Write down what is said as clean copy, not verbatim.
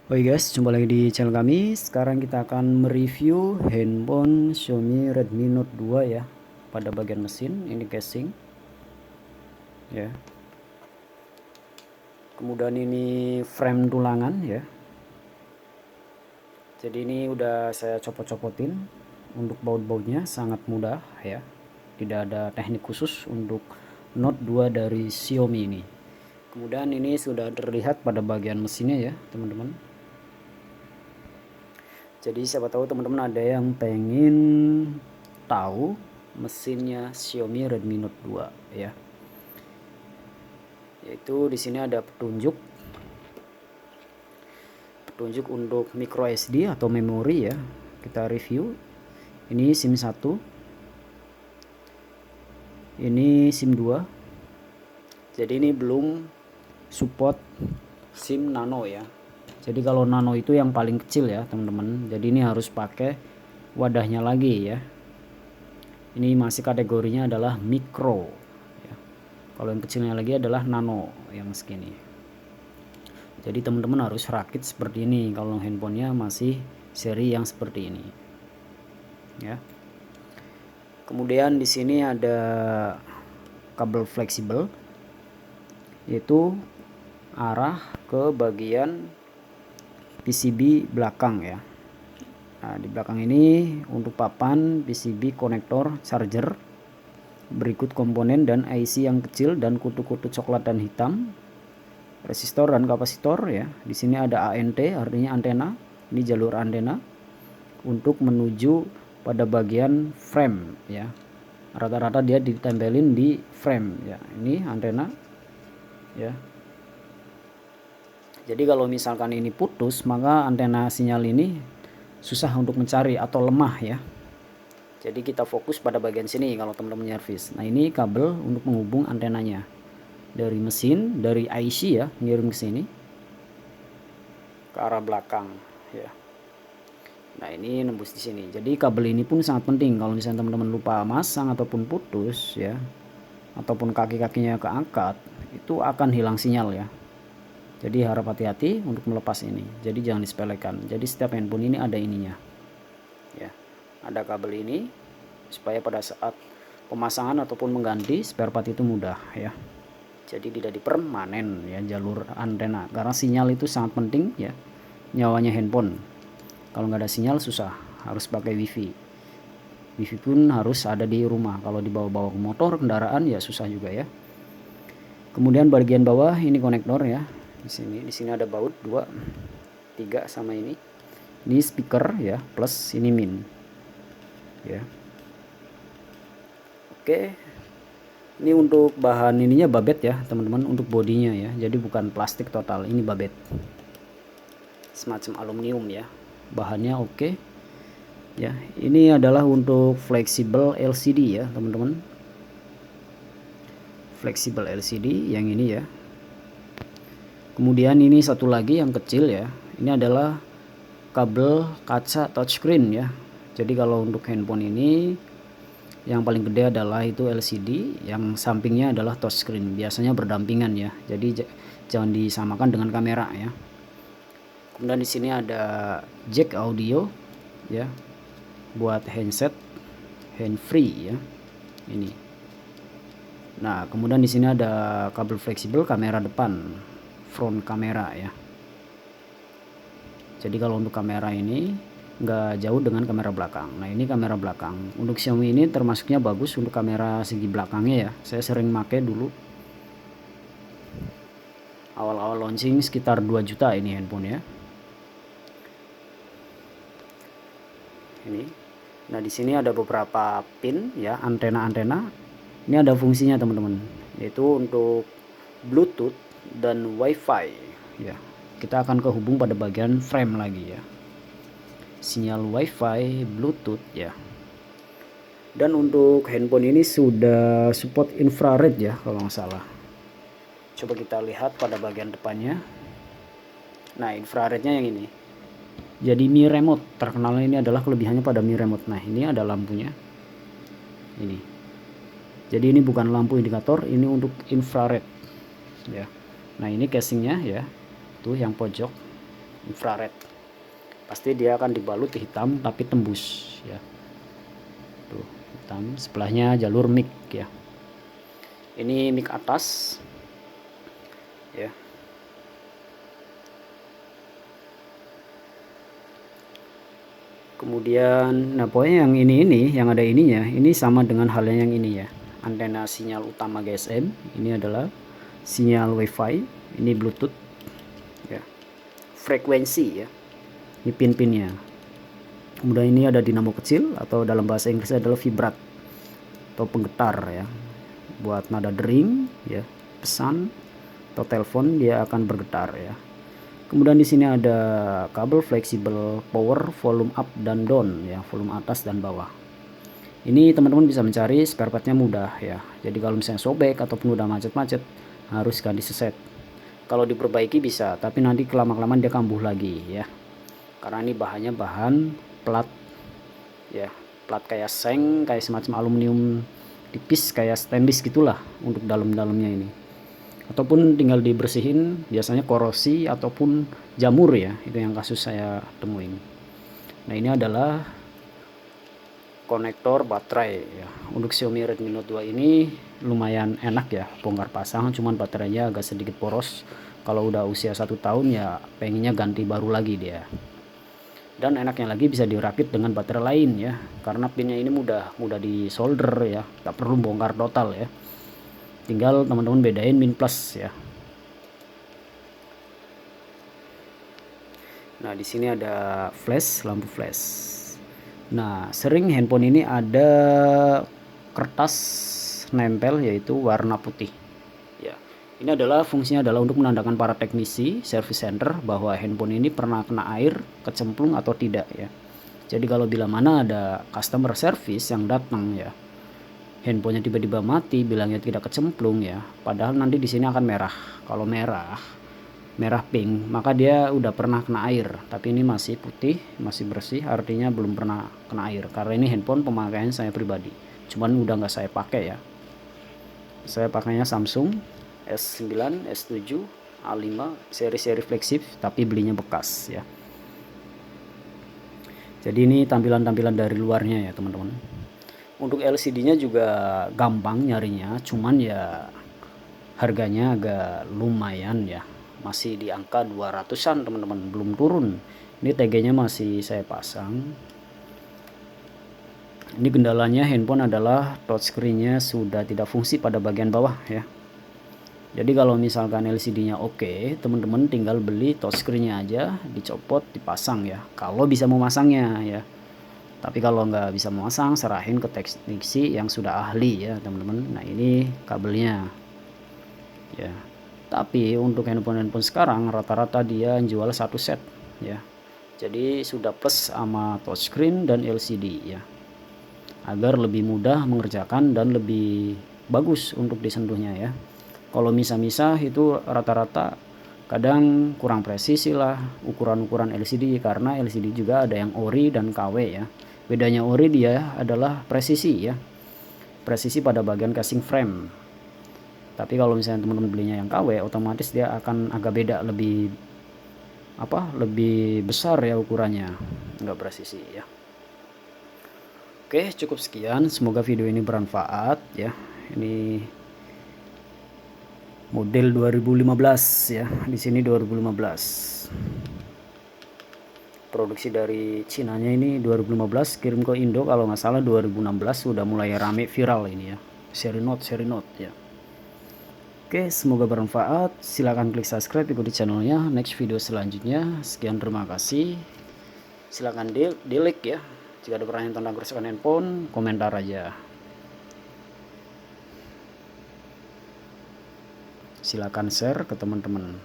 Oke guys, jumpa lagi di channel kami. Sekarang kita akan mereview handphone Xiaomi Redmi Note 2 ya. Pada bagian mesin ini casing ya. Kemudian ini frame tulangan ya. Jadi ini udah saya copot-copotin. Untuk baut-bautnya sangat mudah ya. Tidak ada teknik khusus untuk Note 2 dari Xiaomi ini. Kemudian ini sudah terlihat pada bagian mesinnya ya, teman-teman. Jadi siapa tahu teman-teman ada yang pengen tahu mesinnya Xiaomi Redmi Note 2 ya. Yaitu di sini ada petunjuk untuk micro SD atau memori ya. Kita review. Ini SIM 1. Ini SIM 2. Jadi ini belum support SIM nano ya. Jadi kalau nano itu yang paling kecil ya, teman-teman. Jadi ini harus pakai wadahnya lagi ya. Ini masih kategorinya adalah micro ya. Kalau yang kecilnya lagi adalah nano yang segini. Jadi teman-teman harus rakit seperti ini kalau handphonenya masih seri yang seperti ini ya. Kemudian di sini ada kabel fleksibel, yaitu arah ke bagian PCB belakang ya. Nah, di belakang ini untuk papan PCB konektor charger, berikut komponen dan IC yang kecil dan kutu-kutu coklat dan hitam, resistor dan kapasitor ya. Di sini ada ANT artinya antena. Ini jalur antena untuk menuju pada bagian frame ya. Rata-rata dia ditempelin di frame ya. Ini antena ya. Jadi kalau misalkan ini putus, maka antena sinyal ini susah untuk mencari atau lemah ya. Jadi kita fokus pada bagian sini kalau teman-teman nyervis. Nah, ini kabel untuk menghubung antenanya dari mesin, dari IC ya, ngirim ke sini ke arah belakang ya. Nah, ini nembus di sini. Jadi kabel ini pun sangat penting kalau misalnya teman-teman lupa masang ataupun putus ya, ataupun kaki-kakinya keangkat, itu akan hilang sinyal ya. Jadi harap hati-hati untuk melepas ini. Jadi jangan disepelekan. Jadi setiap handphone ini ada ininya. Ya. Ada kabel ini supaya pada saat pemasangan ataupun mengganti spare part itu mudah ya. Jadi tidak dipermanen ya jalur antena, karena sinyal itu sangat penting ya. Nyawanya handphone. Kalau nggak ada sinyal susah, harus pakai wifi. Wifi pun harus ada di rumah. Kalau dibawa-bawa ke motor, kendaraan ya susah juga ya. Kemudian bagian bawah ini konektor ya. Di sini ada baut 2, 3 sama ini. Ini speaker ya, plus ini min. Ya. Oke. Ini untuk bahan ininya babet ya, teman-teman, untuk bodinya ya. Jadi bukan plastik total, ini babet. Semacam aluminium ya. Bahannya oke. Ya, ini adalah untuk fleksibel LCD ya, teman-teman. Fleksibel LCD yang ini ya. Kemudian ini satu lagi yang kecil ya. Ini adalah kabel kaca touchscreen ya. Jadi kalau untuk handphone ini yang paling gede adalah itu LCD, yang sampingnya adalah touchscreen. Biasanya berdampingan ya. Jadi jangan disamakan dengan kamera ya. Kemudian di sini ada jack audio ya, buat handset hand free ya. Ini. Nah, kemudian di sini ada kabel fleksibel kamera depan, front kamera ya. Jadi kalau untuk kamera ini nggak jauh dengan kamera belakang. Nah, ini kamera belakang. Untuk Xiaomi ini termasuknya bagus untuk kamera segi belakangnya ya. Saya sering pakai dulu. Awal-awal launching sekitar 2 juta ini handphone ya. Ini. Nah, di sini ada beberapa pin ya, antena-antena. Ini ada fungsinya teman-teman, yaitu untuk Bluetooth dan WiFi ya. Kita akan kehubung pada bagian frame lagi ya. Sinyal WiFi, Bluetooth ya. Dan untuk handphone ini sudah support infrared ya kalau nggak salah. Coba kita lihat pada bagian depannya. Nah, infrarednya yang ini. Jadi Mi Remote, terkenalnya ini adalah kelebihannya pada Mi Remote. Nah, ini ada lampunya. Ini. Jadi ini bukan lampu indikator, ini untuk infrared. Ya. Nah, ini casingnya ya. Tuh yang pojok. infrared. Pasti dia akan dibalut hitam tapi tembus ya. Tuh, hitam, sebelahnya jalur mic ya. Ini mic atas ya. Kemudian nah pokoknya yang ini yang ada ininya ini sama dengan halnya yang ini ya. Antena sinyal utama GSM, ini adalah sinyal WiFi, ini Bluetooth ya. Frekuensi ya. Ini pin-pinnya. Kemudian ini ada dinamo kecil atau dalam bahasa Inggris adalah vibrat atau penggetar ya. Buat nada dering ya, pesan atau telepon dia akan bergetar ya. Kemudian di sini ada kabel fleksibel power, volume up dan down ya, volume atas dan bawah. Ini teman-teman bisa mencari spare partnya mudah ya. Jadi kalau misalnya sobek ataupun udah macet-macet harus ganti seset. Kalau diperbaiki bisa, tapi nanti kelama-kelamaan dia kambuh lagi ya. Karena ini bahannya bahan plat ya, plat kayak seng, kayak semacam aluminium tipis kayak stainless gitulah untuk dalam-dalamnya ini. Ataupun tinggal dibersihin, biasanya korosi ataupun jamur ya, itu yang kasus saya temuin. Nah ini adalah konektor baterai ya. Untuk Xiaomi Redmi Note 2 ini lumayan enak ya, bongkar pasang, cuman baterainya agak sedikit poros. Kalau udah usia 1 tahun ya pengennya ganti baru lagi dia. Dan enaknya lagi bisa dirakit dengan baterai lain ya, karena pinnya ini mudah di solder ya, tak perlu bongkar total ya. Tinggal teman-teman bedain min plus ya. Nah di sini ada flash, lampu flash. Nah sering handphone ini ada kertas nempel yaitu warna putih ya. Ini adalah fungsinya adalah untuk menandakan para teknisi service center bahwa handphone ini pernah kena air, kecemplung atau tidak ya. Jadi kalau bila mana ada customer service yang datang ya, handphonenya tiba-tiba mati, bilangnya tidak kecemplung ya, padahal nanti di sini akan merah. Kalau merah pink, maka dia udah pernah kena air. Tapi ini masih putih, masih bersih, artinya belum pernah kena air. Karena ini handphone pemakaian saya pribadi, cuman udah nggak saya pakai ya. Saya pakainya Samsung S9, S7, A5, seri-seri flagship, tapi belinya bekas ya. Jadi ini tampilan-tampilan dari luarnya ya teman-teman. Untuk LCD-nya juga gampang nyarinya, cuman ya harganya agak lumayan ya. Masih di angka 200-an teman-teman, belum turun. Ini TG-nya masih saya pasang. Ini kendalanya handphone adalah touchscreen-nya sudah tidak fungsi pada bagian bawah ya. Jadi kalau misalkan LCD-nya oke, teman-teman tinggal beli touchscreen-nya aja, dicopot, dipasang ya. Kalau bisa memasangnya ya. Tapi kalau nggak bisa memasang, serahin ke teknisi yang sudah ahli ya teman-teman. Nah ini kabelnya ya. Tapi untuk handphone sekarang rata-rata dia jual satu set ya. Jadi sudah plus sama touchscreen dan LCD ya. Agar lebih mudah mengerjakan dan lebih bagus untuk disentuhnya ya. Kalau misah-misah itu rata-rata kadang kurang presisi lah ukuran-ukuran LCD, karena LCD juga ada yang ori dan KW ya. Bedanya ori dia adalah presisi ya, presisi pada bagian casing frame. Tapi kalau misalnya teman-teman belinya yang KW, otomatis dia akan agak beda, lebih besar ya ukurannya, nggak presisi ya. Oke, cukup sekian, semoga video ini bermanfaat ya. Ini model 2015 ya, di sini 2015. Produksi dari Cinanya ini 2015, kirim ke Indo kalau nggak salah 2016 sudah mulai rame viral ini ya. Seri Note ya. Oke, semoga bermanfaat. Silahkan klik subscribe, ikuti channelnya. Next video selanjutnya. Sekian, terima kasih. Silahkan di like ya. Jika ada pertanyaan tentang kerusakan handphone, komentar aja. Silakan share ke teman-teman.